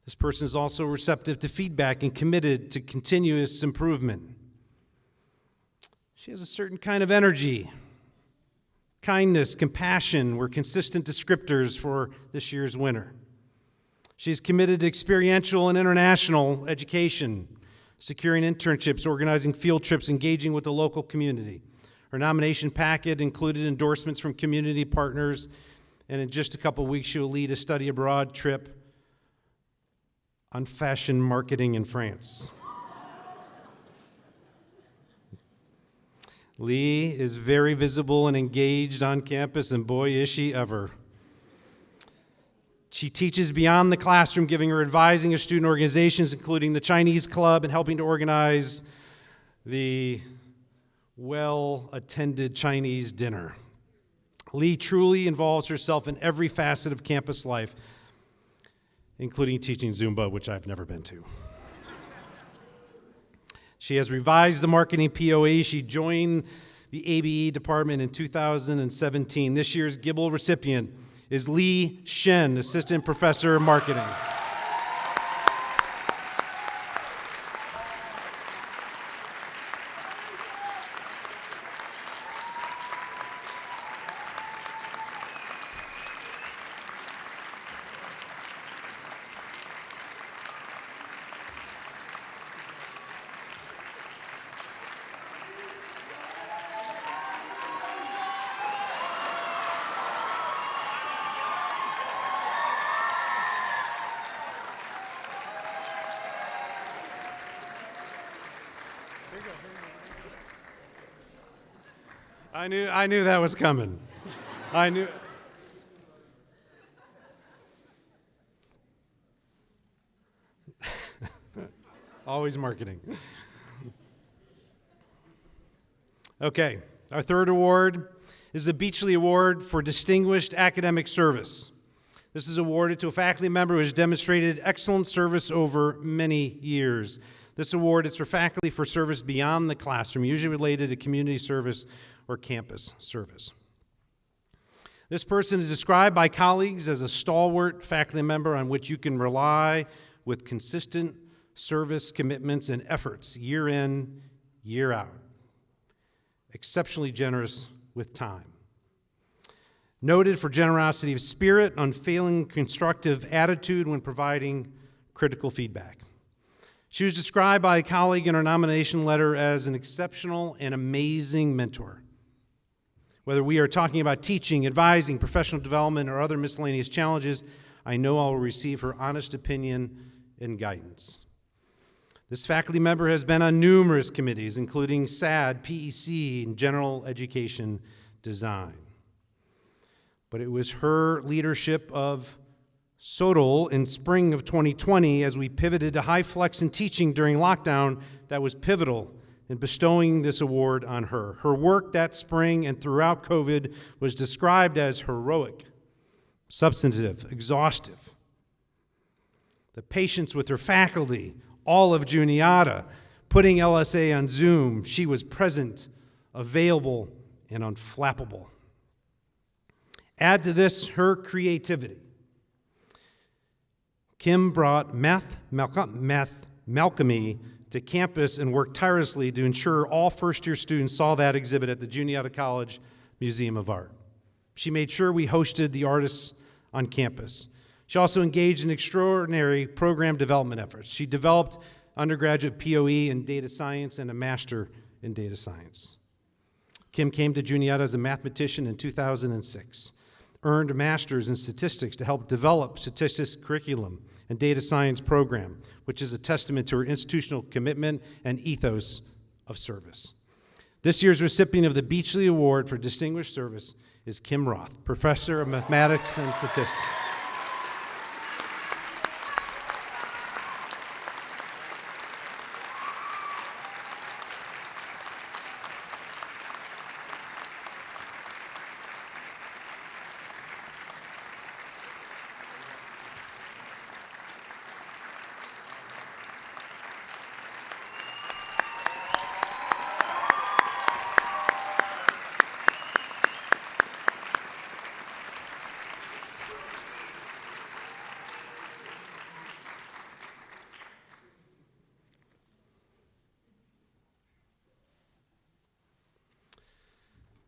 This person is also receptive to feedback and committed to continuous improvement. She has a certain kind of energy. Kindness, compassion were consistent descriptors for this year's winner. She's committed to experiential and international education, securing internships, organizing field trips, engaging with the local community. Her nomination packet included endorsements from community partners, and in just a couple weeks, she will lead a study abroad trip on fashion marketing in France. Lee is very visible and engaged on campus, and boy, is she ever. She teaches beyond the classroom, giving her advising of student organizations, including the Chinese Club, and helping to organize the well-attended Chinese dinner. Lee truly involves herself in every facet of campus life, including teaching Zumba, which I've never been to. She has revised the marketing POE. She joined the ABE department in 2017. This year's Gibble recipient is Li Shen, Assistant Professor of Marketing. I knew that was coming. I knew. Always marketing. Okay, our third award is the Beachley Award for Distinguished Academic Service. This is awarded to a faculty member who has demonstrated excellent service over many years. This award is for faculty for service beyond the classroom, usually related to community service or campus service. This person is described by colleagues as a stalwart faculty member on which you can rely with consistent service commitments and efforts year in, year out. Exceptionally generous with time. Noted for generosity of spirit, unfailing constructive attitude when providing critical feedback. She was described by a colleague in her nomination letter as an exceptional and amazing mentor. Whether we are talking about teaching, advising, professional development, or other miscellaneous challenges, I know I will receive her honest opinion and guidance. This faculty member has been on numerous committees, including SAD, PEC, and General Education Design. But it was her leadership of SOTL in spring of 2020 as we pivoted to high flex in teaching during lockdown that was pivotal in bestowing this award on her. Her work that spring and throughout COVID was described as heroic, substantive, exhaustive. The patience with her faculty, all of Juniata, putting LSA on Zoom, she was present, available, and unflappable. Add to this her creativity. Kim brought Malcolmy to campus and worked tirelessly to ensure all first-year students saw that exhibit at the Juniata College Museum of Art. She made sure we hosted the artists on campus. She also engaged in extraordinary program development efforts. She developed undergraduate POE in data science and a master in data science. Kim came to Juniata as a mathematician in 2006, earned a master's in statistics to help develop statistics curriculum and data science program, which is a testament to her institutional commitment and ethos of service. This year's recipient of the Beachley Award for Distinguished Service is Kim Roth, Professor of Mathematics and Statistics.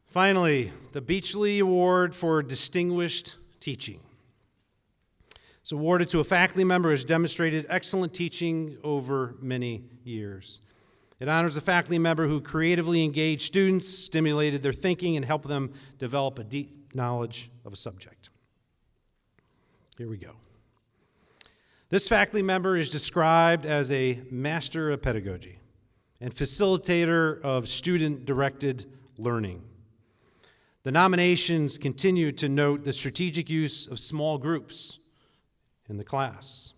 Finally, the Beachley Award for Distinguished Teaching. It's awarded to a faculty member who has demonstrated excellent teaching over many years. It honors a faculty member who creatively engaged students, stimulated their thinking, and helped them develop a deep knowledge of a subject. Here we go. This faculty member is described as a master of pedagogy and facilitator of student-directed learning. The nominations continue to note the strategic use of small groups in the class.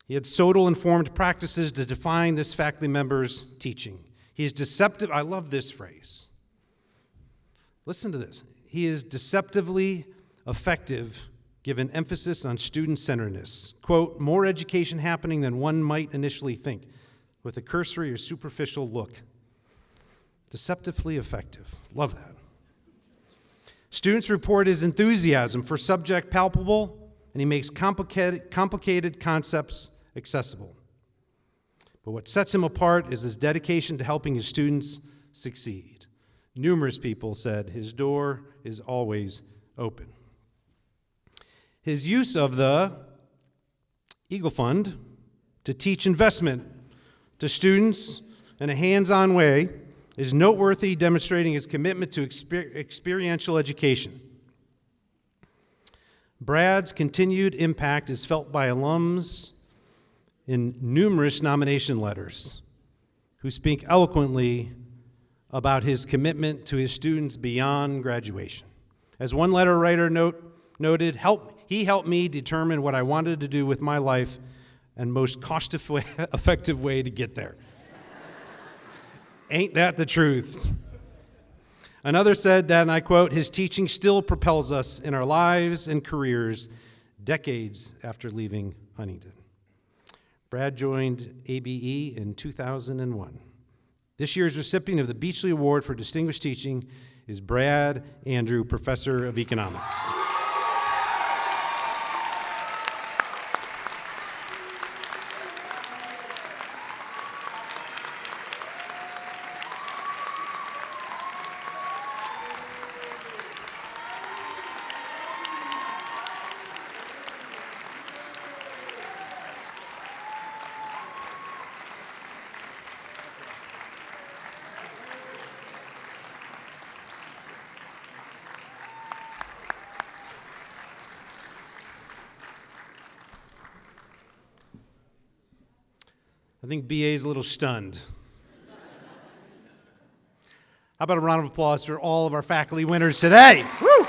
He had SOTL-informed practices to define this faculty member's teaching. He is deceptive. I love this phrase. Listen to this. He is deceptively effective, given emphasis on student-centeredness. Quote, more education happening than one might initially think, with a cursory or superficial look. Deceptively effective. Love that. Students report his enthusiasm for subject palpable, and he makes complicated concepts accessible. But what sets him apart is his dedication to helping his students succeed. Numerous people said his door is always open. His use of the Eagle Fund to teach investment to students in a hands-on way is noteworthy, demonstrating his commitment to experiential education. Brad's continued impact is felt by alums in numerous nomination letters who speak eloquently about his commitment to his students beyond graduation. As one letter writer noted, he helped me determine what I wanted to do with my life and most cost-effective way to get there. Ain't that the truth? Another said that, and I quote, his teaching still propels us in our lives and careers decades after leaving Huntington. Brad joined ABE in 2001. This year's recipient of the Beachley Award for Distinguished Teaching is Brad Andrew, Professor of Economics. I think BA's a little stunned. How about a round of applause for all of our faculty winners today? Woo!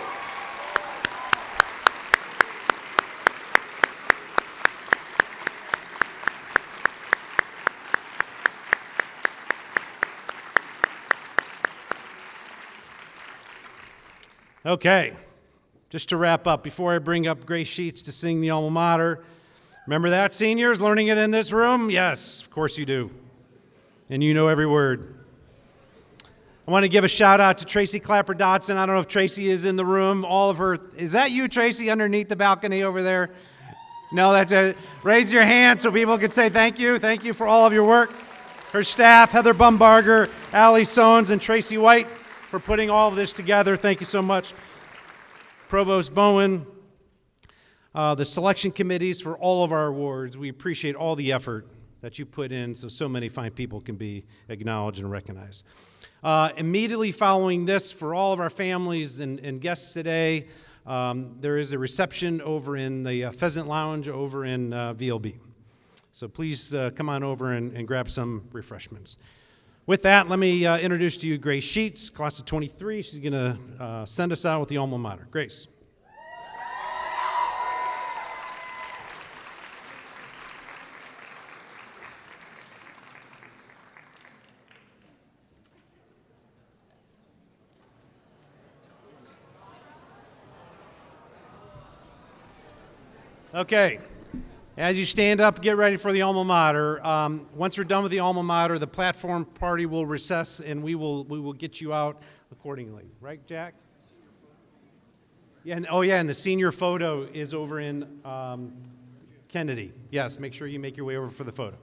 Okay, just to wrap up, before I bring up Grace Sheets to sing the alma mater, remember that, seniors, learning it in this room? Yes, of course you do. And you know every word. I want to give a shout out to Tracy Clapper Dotson. I don't know if Tracy is in the room. All of her, is that you, Tracy, underneath the balcony over there? No, that's it. Raise your hand so people can say thank you. Thank you for all of your work. Her staff, Heather Bumbarger, Allie Sones, and Tracy White, for putting all of this together. Thank you so much. Provost Bowen, the selection committees for all of our awards. We appreciate all the effort that you put in so many fine people can be acknowledged and recognized. Immediately following this, for all of our families and guests today, there is a reception over in the Pheasant Lounge over in VLB. So please come on over and grab some refreshments. With that, let me introduce to you Grace Sheets, class of 23. She's going to send us out with the alma mater. Grace. Okay, as you stand up, get ready for the alma mater. Once we're done with the alma mater, the platform party will recess, and we will get you out accordingly. Right, Jack? Yeah. And the senior photo is over in Kennedy. Yes, make sure you make your way over for the photo.